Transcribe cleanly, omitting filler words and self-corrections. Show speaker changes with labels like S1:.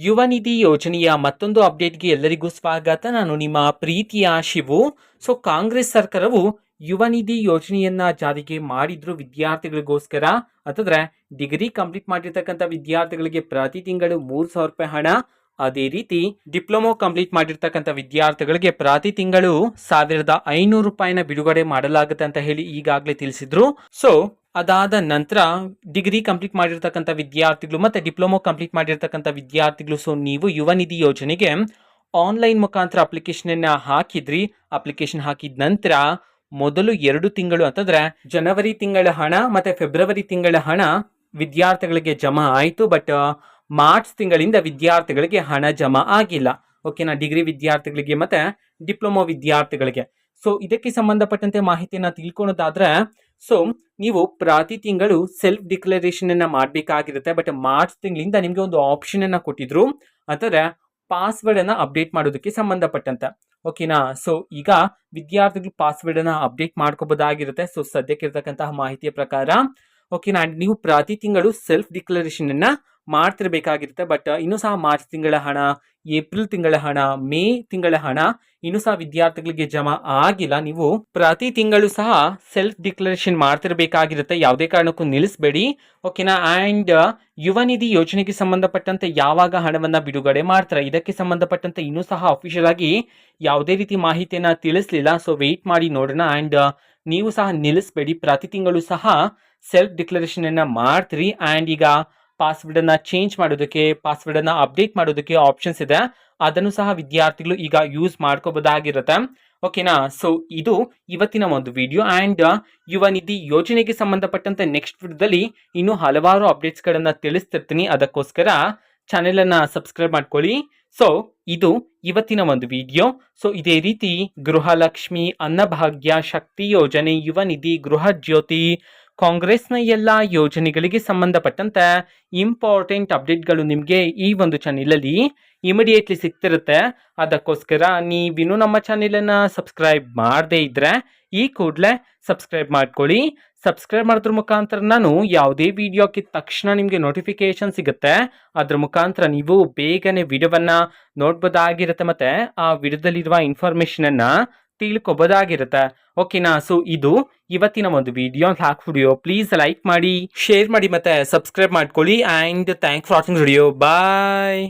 S1: ಯುವ ನಿಧಿ ಯೋಜನೆಯ ಮತ್ತೊಂದು ಅಪ್ಡೇಟ್ಗೆ ಎಲ್ಲರಿಗೂ ಸ್ವಾಗತ. ನಾನು ನಿಮ್ಮ ಪ್ರೀತಿಯ ಶಿವು. ಕಾಂಗ್ರೆಸ್ ಸರ್ಕಾರವು ಯುವ ನಿಧಿ ಯೋಜನೆಯನ್ನ ಜಾರಿಗೆ ಮಾಡಿದ್ರು ವಿದ್ಯಾರ್ಥಿಗಳಿಗೋಸ್ಕರ. ಅಂತಂದ್ರೆ ಡಿಗ್ರಿ ಕಂಪ್ಲೀಟ್ ಮಾಡಿರ್ತಕ್ಕಂಥ ವಿದ್ಯಾರ್ಥಿಗಳಿಗೆ ಪ್ರತಿ ತಿಂಗಳು 3,000 ರೂಪಾಯಿ ಹಣ, ಅದೇ ರೀತಿ ಡಿಪ್ಲೊಮೊ ಕಂಪ್ಲೀಟ್ ಮಾಡಿರ್ತಕ್ಕಂಥ ವಿದ್ಯಾರ್ಥಿಗಳಿಗೆ ಪ್ರತಿ ತಿಂಗಳು 1,500 ರೂಪಾಯಿನ ಬಿಡುಗಡೆ ಮಾಡಲಾಗುತ್ತೆ ಅಂತ ಹೇಳಿ ಈಗಾಗಲೇ ತಿಳಿಸಿದ್ರು. ಅದಾದ ನಂತರ ಡಿಗ್ರಿ ಕಂಪ್ಲೀಟ್ ಮಾಡಿರ್ತಕ್ಕಂಥ ವಿದ್ಯಾರ್ಥಿಗಳು ಮತ್ತೆ ಡಿಪ್ಲೊಮೊ ಕಂಪ್ಲೀಟ್ ಮಾಡಿರ್ತಕ್ಕಂಥ ವಿದ್ಯಾರ್ಥಿಗಳು ನೀವು ಯುವ ನಿಧಿ ಯೋಜನೆಗೆ ಆನ್ಲೈನ್ ಮುಖಾಂತರ ಅಪ್ಲಿಕೇಶನ್ ಹಾಕಿದ್ರಿ. ಅಪ್ಲಿಕೇಶನ್ ಹಾಕಿದ ನಂತರ ಮೊದಲು 2 ತಿಂಗಳು ಅಂತಂದ್ರೆ ಜನವರಿ ತಿಂಗಳ ಹಣ ಮತ್ತೆ ಫೆಬ್ರವರಿ ತಿಂಗಳ ಹಣ ವಿದ್ಯಾರ್ಥಿಗಳಿಗೆ ಜಮಾ ಆಯಿತು. ಬಟ್ ಮಾರ್ಚ್ ತಿಂಗಳಿಂದ ವಿದ್ಯಾರ್ಥಿಗಳಿಗೆ ಹಣ ಜಮಾ ಆಗಿಲ್ಲ. ಓಕೆನಾ, ಡಿಗ್ರಿ ವಿದ್ಯಾರ್ಥಿಗಳಿಗೆ ಮತ್ತೆ ಡಿಪ್ಲೊಮೊ ವಿದ್ಯಾರ್ಥಿಗಳಿಗೆ. ಇದಕ್ಕೆ ಸಂಬಂಧಪಟ್ಟಂತೆ ಮಾಹಿತಿಯನ್ನ ತಿಳ್ಕೊಳ್ಳೋದಾದ್ರೆ ನೀವು ಪ್ರತಿ ತಿಂಗಳು ಸೆಲ್ಫ್ ಡಿಕ್ಲರೇಷನ್ ಅನ್ನ ಮಾಡಬೇಕಾಗಿರುತ್ತೆ. ಬಟ್ ಮಾರ್ಚ್ ತಿಂಗಳಿಂದ ನಿಮ್ಗೆ ಒಂದು ಆಪ್ಷನ್ ಅನ್ನ ಕೊಟ್ಟಿದ್ರು, ಅಂತಂದ್ರೆ ಪಾಸ್ವರ್ಡ್ ಅನ್ನ ಅಪ್ಡೇಟ್ ಮಾಡೋದಕ್ಕೆ ಸಂಬಂಧಪಟ್ಟಂತೆ. ಓಕೆನಾ, ಈಗ ವಿದ್ಯಾರ್ಥಿಗಳು ಪಾಸ್ವರ್ಡ್ ಅನ್ನ ಅಪ್ಡೇಟ್ ಮಾಡ್ಕೋಬಹುದಾಗಿರುತ್ತೆ. ಸದ್ಯಕ್ಕೆ ಇರತಕ್ಕಂತಹ ಮಾಹಿತಿಯ ಪ್ರಕಾರ ಓಕೆನಾ, ನೀವು ಪ್ರತಿ ತಿಂಗಳು ಸೆಲ್ಫ್ ಡಿಕ್ಲರೇಷನ್ ಅನ್ನ ಮಾಡ್ತಿರ್ಬೇಕಾಗಿರುತ್ತೆ. ಬಟ್ ಇನ್ನೂ ಸಹ ಮಾರ್ಚ್ ತಿಂಗಳ ಹಣ, ಏಪ್ರಿಲ್ ತಿಂಗಳ ಹಣ, ಮೇ ತಿಂಗಳ ಹಣ ಇನ್ನೂ ಸಹ ವಿದ್ಯಾರ್ಥಿಗಳಿಗೆ ಜಮಾ ಆಗಿಲ್ಲ. ನೀವು ಪ್ರತಿ ತಿಂಗಳು ಸಹ ಸೆಲ್ಫ್ ಡಿಕ್ಲರೇಷನ್ ಮಾಡ್ತಿರ್ಬೇಕಾಗಿರುತ್ತೆ. ಯಾವುದೇ ಕಾರಣಕ್ಕೂ ನಿಲ್ಲಿಸಬೇಡಿ. ಓಕೆನಾ, ಅಂಡ್ ಯುವ ನಿಧಿ ಯೋಜನೆಗೆ ಸಂಬಂಧಪಟ್ಟಂತೆ ಯಾವಾಗ ಹಣವನ್ನ ಬಿಡುಗಡೆ ಮಾಡ್ತಾರೆ, ಇದಕ್ಕೆ ಸಂಬಂಧಪಟ್ಟಂತೆ ಇನ್ನೂ ಸಹ ಅಫಿಷಿಯಲ್ ಆಗಿ ಯಾವುದೇ ರೀತಿ ಮಾಹಿತಿಯನ್ನ ತಿಳಿಸಲಿಲ್ಲ. ವೆಯ್ಟ್ ಮಾಡಿ ನೋಡೋಣ. ಅಂಡ್ ನೀವು ಸಹ ನಿಲ್ಲಿಸಬೇಡಿ, ಪ್ರತಿ ತಿಂಗಳು ಸಹ ಸೆಲ್ಫ್ ಡಿಕ್ಲರೇಷನ್ ಅನ್ನ ಮಾಡ್ತೀರಿ. ಅಂಡ್ ಈಗ ಪಾಸ್ವರ್ಡ್ ಅನ್ನ ಚೇಂಜ್ ಮಾಡೋದಕ್ಕೆ, ಪಾಸ್ವರ್ಡ್ ಅನ್ನ ಅಪ್ಡೇಟ್ ಮಾಡೋದಕ್ಕೆ ಆಪ್ಷನ್ಸ್ ಇದೆ. ಅದನ್ನು ಸಹ ವಿದ್ಯಾರ್ಥಿಗಳು ಈಗ ಯೂಸ್ ಮಾಡ್ಕೋಬಹುದಾಗಿರುತ್ತೆ. ಓಕೆನಾ, ಇದು ಇವತ್ತಿನ ಒಂದು ವಿಡಿಯೋ. ಅಂಡ್ ಯುವ ನಿಧಿ ಯೋಜನೆಗೆ ಸಂಬಂಧಪಟ್ಟಂತೆ ನೆಕ್ಸ್ಟ್ ವಿಡಿಯೋದಲ್ಲಿ ಇನ್ನೂ ಹಲವಾರು ಅಪ್ಡೇಟ್ಸ್ ಗಳನ್ನ ತಿಳಿಸ್ತಿರ್ತೀನಿ. ಅದಕ್ಕೋಸ್ಕರ ಚಾನೆಲ್ ಅನ್ನ ಸಬ್ಸ್ಕ್ರೈಬ್ ಮಾಡ್ಕೊಳ್ಳಿ. ಇದು ಇವತ್ತಿನ ಒಂದು ವಿಡಿಯೋ. ಇದೇ ರೀತಿ ಗೃಹಲಕ್ಷ್ಮಿ, ಅನ್ನಭಾಗ್ಯ, ಶಕ್ತಿ ಯೋಜನೆ, ಯುವ ನಿಧಿ, ಗೃಹ ಜ್ಯೋತಿ, ಕಾಂಗ್ರೆಸ್ನ ಎಲ್ಲ ಯೋಜನೆಗಳಿಗೆ ಸಂಬಂಧಪಟ್ಟಂತೆ ಇಂಪಾರ್ಟೆಂಟ್ ಅಪ್ಡೇಟ್ಗಳು ನಿಮಗೆ ಈ ಒಂದು ಚಾನೆಲಲ್ಲಿ ಇಮಿಡಿಯೇಟ್ಲಿ ಸಿಗ್ತಿರುತ್ತೆ. ಅದಕ್ಕೋಸ್ಕರ ನೀವಿನ್ನೂ ನಮ್ಮ ಚಾನೆಲನ್ನು ಸಬ್ಸ್ಕ್ರೈಬ್ ಮಾಡದೇ ಇದ್ರೆ ಈ ಕೂಡಲೇ ಸಬ್ಸ್ಕ್ರೈಬ್ ಮಾಡ್ಕೊಳ್ಳಿ. ಸಬ್ಸ್ಕ್ರೈಬ್ ಮಾಡೋದ್ರ ಮುಖಾಂತರ ನಾನು ಯಾವುದೇ ವಿಡಿಯೋ ಹಾಕಿದ ತಕ್ಷಣ ನಿಮಗೆ ನೋಟಿಫಿಕೇಶನ್ ಸಿಗುತ್ತೆ. ಅದ್ರ ಮುಖಾಂತರ ನೀವು ಬೇಗನೆ ವಿಡಿಯೋವನ್ನ ನೋಡ್ಬೋದಾಗಿರುತ್ತೆ, ಮತ್ತೆ ಆ ವಿಡಿಯೋದಲ್ಲಿರುವ ಇನ್ಫಾರ್ಮೇಶನ್ ಅನ್ನ ತಿಳ್ಕೊಬೋದಾಗಿರುತ್ತೆ. ಓಕೆನಾ, ಇದು ಇವತ್ತಿನ ಒಂದು ವಿಡಿಯೋ. ಪ್ಲೀಸ್ ಲೈಕ್ ಮಾಡಿ, ಶೇರ್ ಮಾಡಿ, ಮತ್ತೆ ಸಬ್ಸ್ಕ್ರೈಬ್ ಮಾಡ್ಕೊಳ್ಳಿ. And thanks for watching video. Bye.